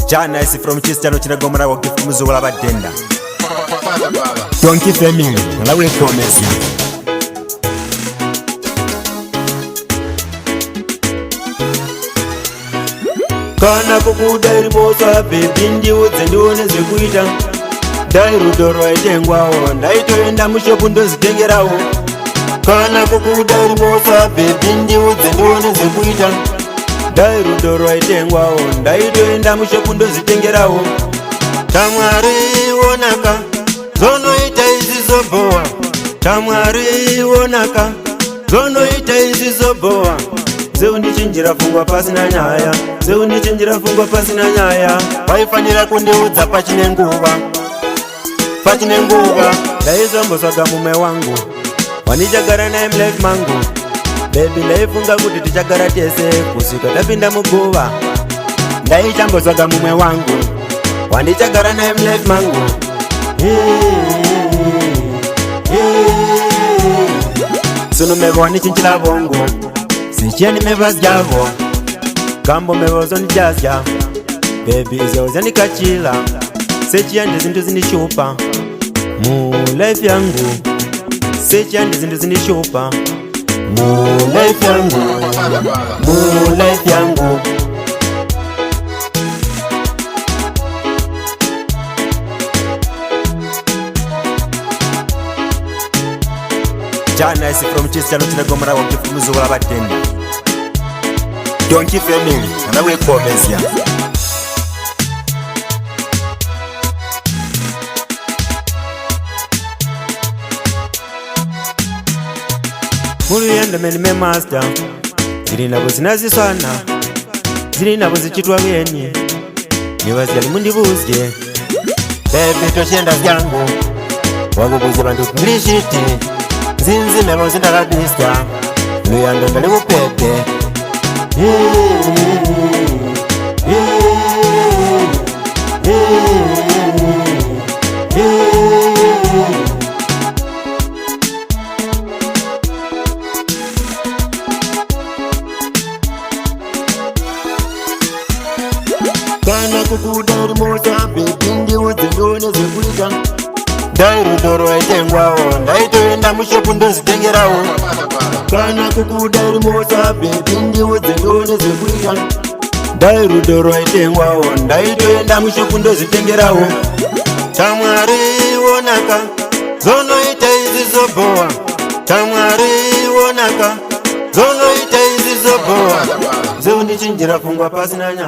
Jana is from Chistano Chinagomara wa gift muzola badenda. Donkey family, alawe promise. Kana kukudairi mosa baby ndiudze ndione zvekuita. Dai rudo rwaitengwawo ndaitoenda mushopu ndozvitengerawo. Kana kukudairi mosa baby ndiudze ndione zvekuita. Dai rudo rwaitengwawo ndaitoenda mushopu ndozvitengerawo. Tamwari wonaka zonoita izvizobowa. Tamwari wonaka zonoita izvizobowa. Seundichinjira fungwa pasina nyaya, seundichinjira fungwa pasina nyaya. Waifanira kundiudza pachine nguva, pachine nguva. Ndaizombotsvaga mume wangu wanichagara naye Black Mango. Baby ndaifunga kuti tichagara tese kusvika tapinda muguva. Ndaichambotsvaga mume wangu wandichagara naye Black Mango. Sunumevo wanichinjira vongo sicheni mevazjavo kambo mevozonijazja. Baby zeozanikachila sechiande zintu zinishupa mu life yangu. Sechiande zintu zinishupa mu life yangu, mu life yangu. Jana is from Chistano Chinagomara wa gift muzola badenda. Donkey family, alawe promise. Muluyenda meni me master. Ziri nabo zinaziswana, ziri nabo zichitwa byenye. Nibazyali mundibuzye baby toshenda vyangu. Wakubuze bantu ngilishiti zinzi mebo zindakabisya. Luyando ndali kupepe. Kana kukudairi mosa baby ndiudze ndione zvekuita. Dai rudo rwaitengwawo ndaitoenda mushopu ndozvitengerawo. Kana kukudairi mosa baby ndiudze ndione zvekuita. Dai rudo rwaitengwawo ndaitoenda mushopu ndozvitengerawo. Tamwari wonaka zonoita izvizobowa. Tamwari wonaka zonoita izvizobowa. Seundichinjira fungwa pasina nyaya.